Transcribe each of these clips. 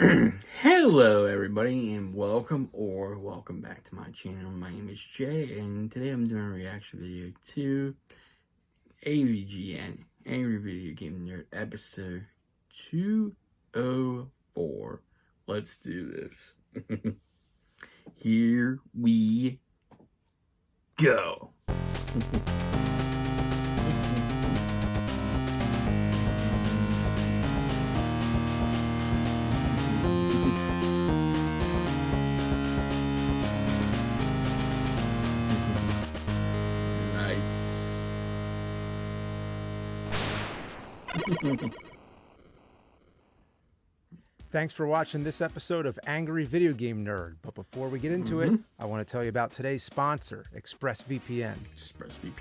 Hello everybody and welcome back to my channel. My name is Jay and today I'm doing a reaction video to Avgn, Angry Video Game Nerd, episode 204. Let's do this. Here we go. Thanks for watching this episode of Angry Video Game Nerd. But before we get into it, I want to tell you about today's sponsor, ExpressVPN.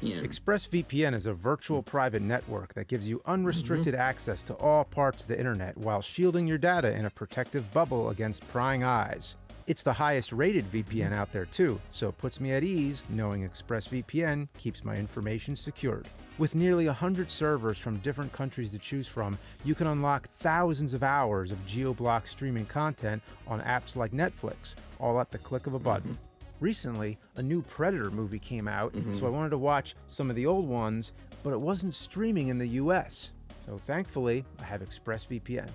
ExpressVPN is a virtual private network that gives you unrestricted access to all parts of the internet while shielding your data in a protective bubble against prying eyes. It's the highest rated VPN out there too, so it puts me at ease knowing ExpressVPN keeps my information secured. With nearly 100 servers from different countries to choose from, you can unlock thousands of hours of geo-block streaming content on apps like Netflix, all at the click of a button. Recently, a new Predator movie came out, so I wanted to watch some of the old ones, but it wasn't streaming in the US. So thankfully, I have ExpressVPN.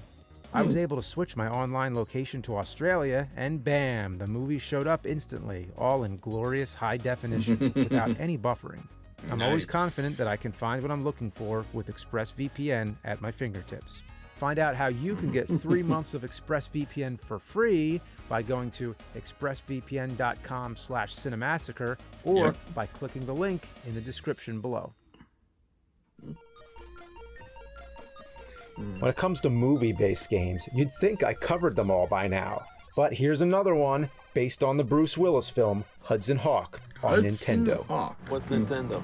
I was able to switch my online location to Australia, and bam, the movie showed up instantly, all in glorious high definition without any buffering. I'm always confident that I can find what I'm looking for with ExpressVPN at my fingertips. Find out how you can get 3 months of ExpressVPN for free by going to expressvpn.com/Cinemassacre or by clicking the link in the description below. When it comes to movie-based games, you'd think I covered them all by now. But here's another one based on the Bruce Willis film Hudson Hawk on Nintendo. What's Nintendo?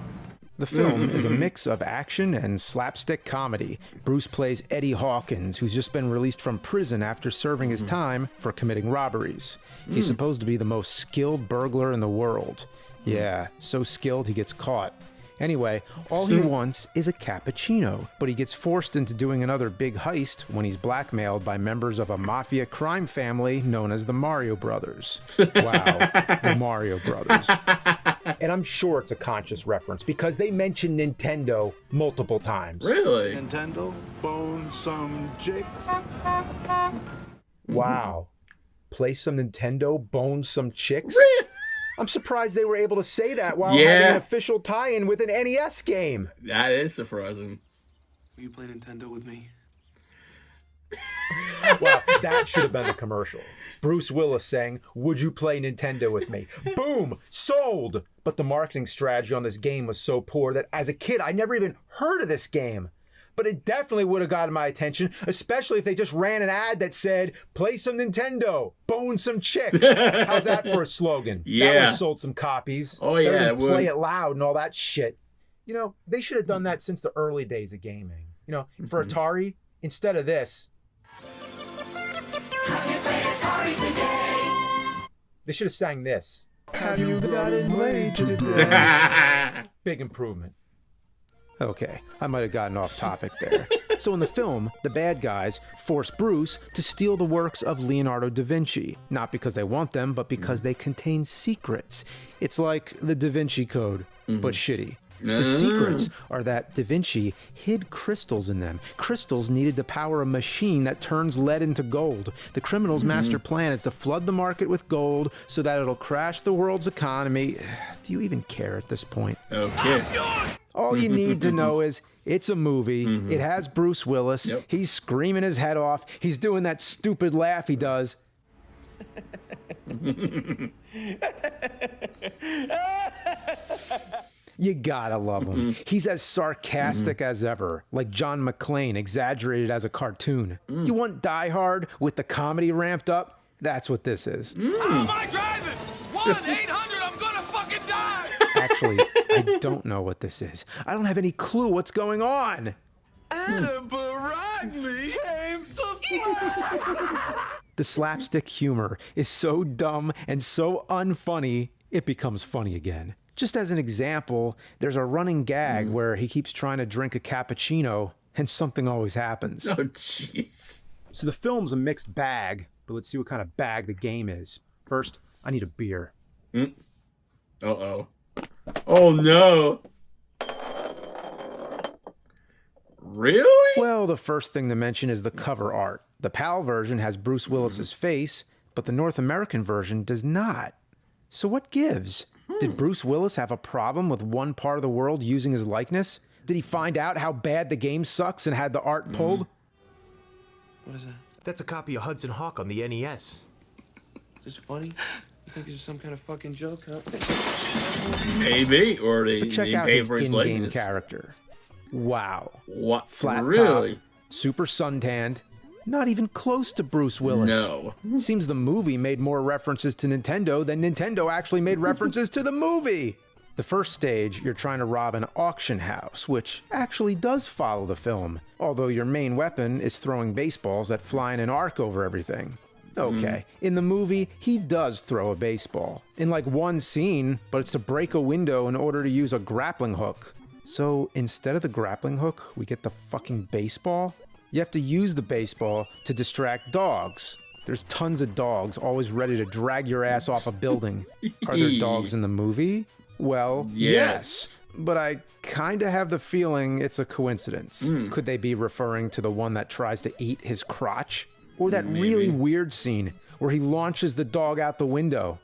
The film is a mix of action and slapstick comedy. Bruce plays Eddie Hawkins, who's just been released from prison after serving his time for committing robberies. He's supposed to be the most skilled burglar in the world. Yeah, so skilled he gets caught. Anyway, all he wants is a cappuccino, but he gets forced into doing another big heist when he's blackmailed by members of a mafia crime family known as the Mario Brothers. Wow, the Mario Brothers. And I'm sure it's a conscious reference because they mention Nintendo multiple times. Really? Nintendo? Bone some chicks? Wow. Play some Nintendo, bone some chicks? Really? I'm surprised they were able to say that while having an official tie-in with an NES game. That is surprising. Will you play Nintendo with me? Wow, that should have been a commercial. Bruce Willis saying, "Would you play Nintendo with me?" Boom! Sold! But the marketing strategy on this game was so poor that as a kid, I never even heard of this game. But it definitely would have gotten my attention, especially if they just ran an ad that said, "Play some Nintendo, bone some chicks." How's that for a slogan? Yeah. That would have sold some copies. Oh, yeah, Better it than play would. it loud and all that shit. You know, they should have done that since the early days of gaming. You know, for Atari, instead of this, Have you played Atari today? they should have sang this. Have you gotten laid today? Big improvement. Okay, I might have gotten off topic there. So in the film, the bad guys force Bruce to steal the works of Leonardo da Vinci, not because they want them, but because they contain secrets. It's like the Da Vinci Code, but shitty. The secrets are that Da Vinci hid crystals in them. Crystals needed to power a machine that turns lead into gold. The criminal's master plan is to flood the market with gold so that it'll crash the world's economy. Do you even care at this point? Okay. All you need to know is it's a movie. It has Bruce Willis. Yep. He's screaming his head off. He's doing that stupid laugh he does. You gotta love him. He's as sarcastic as ever, like John McClane, exaggerated as a cartoon. You want Die Hard with the comedy ramped up? That's what this is. How am I driving? 1-800, I'm gonna fucking die! Actually, I don't know what this is. I don't have any clue what's going on. Anna Baragni came to The slapstick humor is so dumb and so unfunny, it becomes funny again. Just as an example, there's a running gag where he keeps trying to drink a cappuccino and something always happens. Oh, jeez. So the film's a mixed bag, but let's see what kind of bag the game is. First, I need a beer. Uh-oh. Oh, no. Really? Well, the first thing to mention is the cover art. The PAL version has Bruce Willis's face, but the North American version does not. So what gives? Did Bruce Willis have a problem with one part of the world using his likeness? Did he find out how bad the game sucks and had the art pulled? What is that? That's a copy of Hudson Hawk on the NES. Is this funny? You think this is some kind of fucking joke, huh? Maybe. Or they Check out pay his for his in-game likeness. character. Wow. What? Flat Really? top, super suntanned, not even close to Bruce Willis. No. Seems the movie made more references to Nintendo than Nintendo actually made references to the movie. The first stage, you're trying to rob an auction house, which actually does follow the film, although your main weapon is throwing baseballs that fly in an arc over everything. Okay, in the movie, he does throw a baseball. In like one scene, but it's to break a window in order to use a grappling hook. So instead of the grappling hook, we get the fucking baseball? You have to use the baseball to distract dogs. There's tons of dogs always ready to drag your ass off a building. Are there dogs in the movie? Well, yes. But I kinda have the feeling it's a coincidence. Could they be referring to the one that tries to eat his crotch? Or that really weird scene where he launches the dog out the window?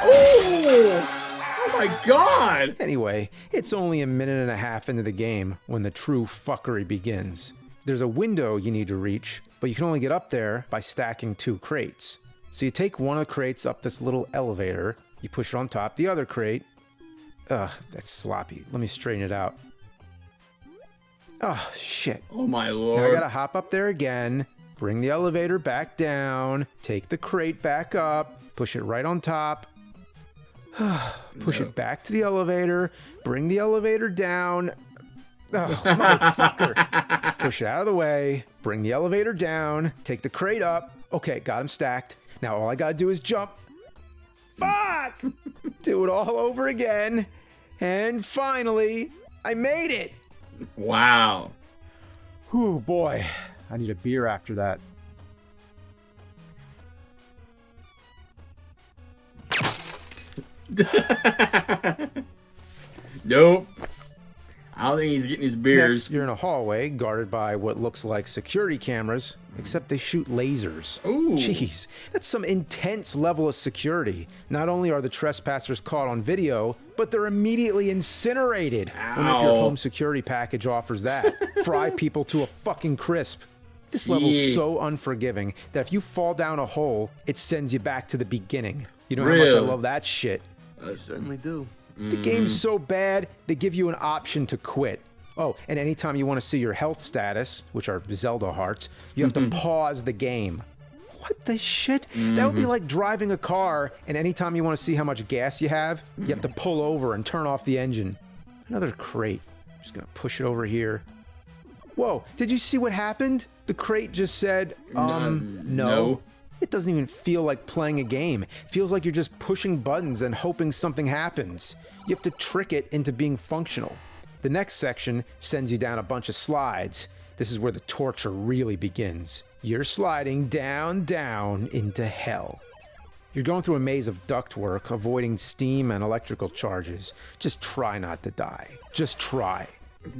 Oh my god! Anyway, it's only a minute and a half into the game when the true fuckery begins. There's a window you need to reach, but you can only get up there by stacking 2 crates. So you take one of the crates up this little elevator, you push it on top the other crate. Ugh, that's sloppy. Let me straighten it out. Oh, shit. Oh my lord. Now I gotta hop up there again, bring the elevator back down, take the crate back up, push it right on top, push it back to the elevator, bring the elevator down. Oh, motherfucker. Push it out of the way, bring the elevator down, take the crate up. Okay, got him stacked. Now all I gotta do is jump. Fuck! Do it all over again. And finally, I made it. Wow. Whew, boy. I need a beer after that. Nope. I don't think he's getting his beers. Next, you're in a hallway guarded by what looks like security cameras, except they shoot lasers. Ooh. Jeez, that's some intense level of security. Not only are the trespassers caught on video, but they're immediately incinerated. I wonder if your home security package offers that. Fry people to a fucking crisp. This level's so unforgiving that if you fall down a hole, it sends you back to the beginning. You know how much I love that shit. I certainly do. The game's so bad, they give you an option to quit. Oh, and anytime you want to see your health status, which are Zelda hearts, you have to pause the game. What the shit? That would be like driving a car, and anytime you want to see how much gas you have to pull over and turn off the engine. Another crate. Just gonna push it over here. Whoa, did you see what happened? The crate just said, no. It doesn't even feel like playing a game. It feels like you're just pushing buttons and hoping something happens. You have to trick it into being functional. The next section sends you down a bunch of slides. This is where the torture really begins. You're sliding down, down into hell. You're going through a maze of ductwork, avoiding steam and electrical charges. Just try not to die. Just try.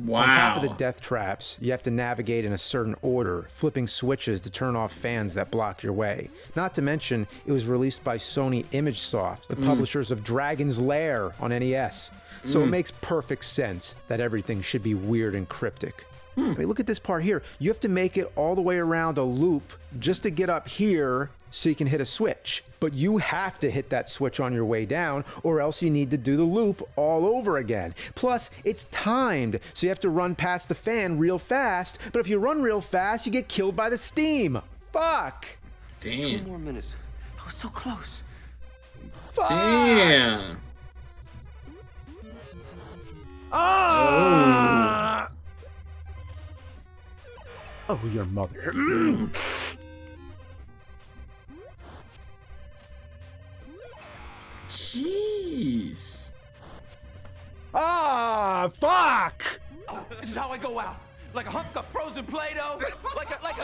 Wow. On top of the death traps, you have to navigate in a certain order, flipping switches to turn off fans that block your way. Not to mention, it was released by Sony ImageSoft, the publishers of Dragon's Lair on NES. So it makes perfect sense that everything should be weird and cryptic. I mean, look at this part here. You have to make it all the way around a loop just to get up here so you can hit a switch. But you have to hit that switch on your way down, or else you need to do the loop all over again. Plus, it's timed, so you have to run past the fan real fast. But if you run real fast, you get killed by the steam. Fuck! Damn. 2 more minutes. I was so close. Fuck! Damn. Ah! Oh, your mother. Jeez. Ah! Fuck! This is how I go out. Like a hunk of frozen Play-Doh. Like a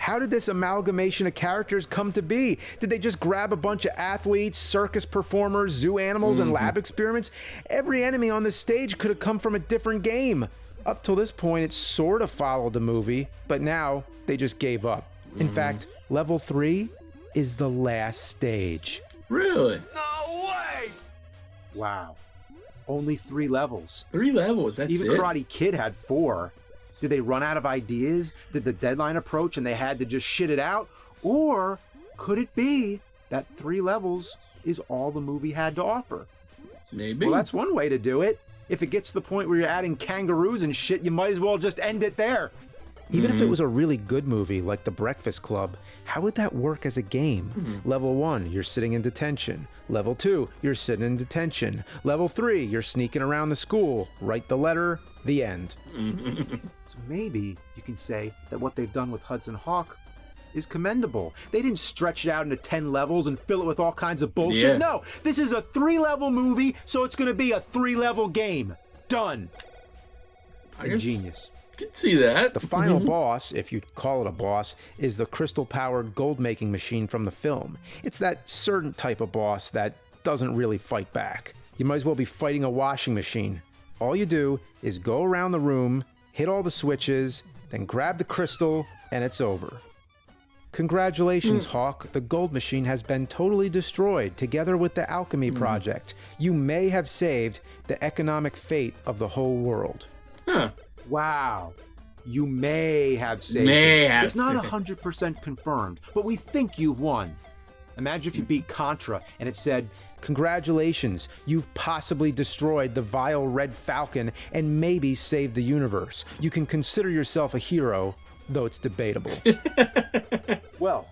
How did this amalgamation of characters come to be? Did they just grab a bunch of athletes, circus performers, zoo animals, and lab experiments? Every enemy on this stage could have come from a different game. Up till this point, it sort of followed the movie, but now they just gave up. In fact, level 3 is the last stage. Really? No way! Wow. Only 3 levels. 3 levels, that's Even it? Karate Kid had 4. Did they run out of ideas? Did the deadline approach and they had to just shit it out? Or could it be that 3 levels is all the movie had to offer? Maybe. Well, that's one way to do it. If it gets to the point where you're adding kangaroos and shit, you might as well just end it there. Even if it was a really good movie like The Breakfast Club, how would that work as a game? Level 1, you're sitting in detention. Level 2, you're sitting in detention. Level 3, you're sneaking around the school. Write the letter, the end. So maybe you can say that what they've done with Hudson Hawk is commendable. They didn't stretch it out into 10 levels and fill it with all kinds of bullshit. Yeah. No, this is a 3-level movie, so it's going to be a 3-level game. Done. Ingenious. I can see that. The final boss, if you'd call it a boss, is the crystal-powered gold-making machine from the film. It's that certain type of boss that doesn't really fight back. You might as well be fighting a washing machine. All you do is go around the room, hit all the switches, then grab the crystal, and it's over. Congratulations, Hawk. The gold machine has been totally destroyed, together with the alchemy project. You may have saved the economic fate of the whole world. Huh. Wow. You may have saved May it. have It's not saved 100% confirmed, but we think you've won. Imagine if you beat Contra and it said, Congratulations, you've possibly destroyed the vile Red Falcon and maybe saved the universe. You can consider yourself a hero, though it's debatable. well,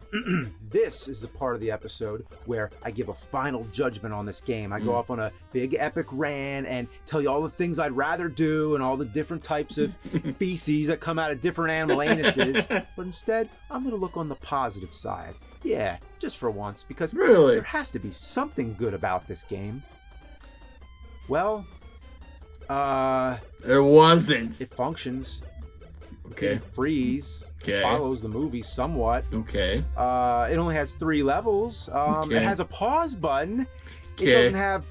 this is the part of the episode where I give a final judgment on this game. I go off on a big epic rant and tell you all the things I'd rather do and all the different types of feces that come out of different animal anuses. But instead, I'm going to look on the positive side. Yeah, just for once, because Really? there has to be something good about this game. Well, There wasn't. it functions. Okay. Didn't freeze. Okay. Follows the movie somewhat. Okay. It only has 3 levels. Okay. It has a pause button. Okay. It doesn't have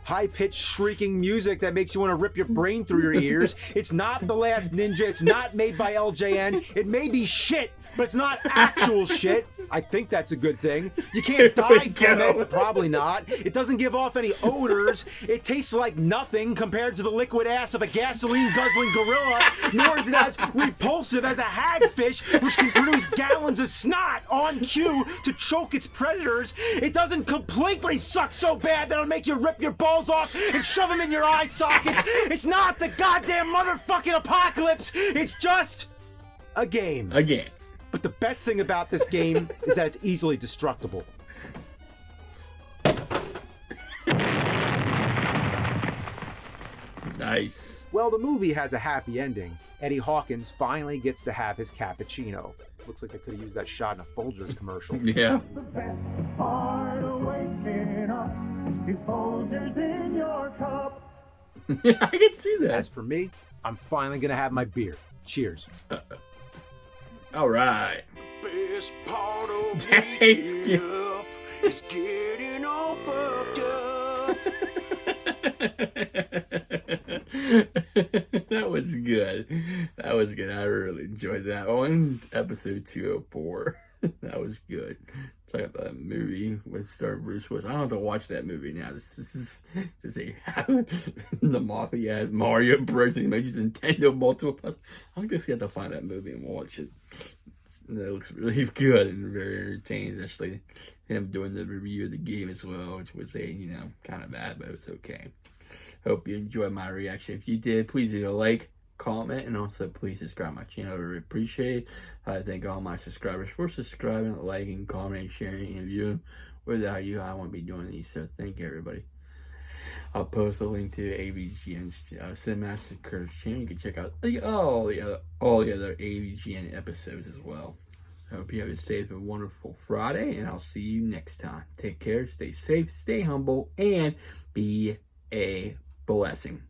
high-pitched shrieking music that makes you want to rip your brain through your ears. It's not The Last Ninja. It's not made by LJN. It may be shit, but it's not actual shit. I think that's a good thing. You can't die from it. Probably not. It doesn't give off any odors. It tastes like nothing compared to the liquid ass of a gasoline-guzzling gorilla, nor is it as repulsive as a hagfish, which can produce gallons of snot on cue to choke its predators. It doesn't completely suck so bad that it'll make you rip your balls off and shove them in your eye sockets. It's not the goddamn motherfucking apocalypse. It's just a game. Again. But the best thing about this game is that it's easily destructible. Nice. Well, the movie has a happy ending. Eddie Hawkins finally gets to have his cappuccino. Looks like they could have used that shot in a Folgers commercial. Yeah. The best part of waking up is Folgers in your cup. Yeah, I can see that. As for me, I'm finally gonna have my beer. Cheers. All right. Best part of Thanks, waking up is getting all fucked up. That was good. That was good. I really enjoyed that one. Episode 204. That was good. Check out that movie with starring Bruce Willis. I don't have to watch that movie now. This is the Mafia, Mario Bros. He makes Nintendo multiple times. I'm just gonna have to find that movie and watch it. It looks really good and very entertaining, especially him doing the review of the game as well, which was kind of bad, but it was okay. Hope you enjoyed my reaction. If you did, please leave a like, comment, and also please subscribe to my channel. I really appreciate it. I thank all my subscribers for subscribing, liking, commenting, sharing, and viewing. Without you, I won't be doing these, so thank you, everybody. I'll post a link to Avgn's Cinemassacre channel. You can check out all the other Avgn episodes as well. I hope you have a safe and wonderful Friday, and I'll see you next time. Take care, stay safe, stay humble, and be a blessing.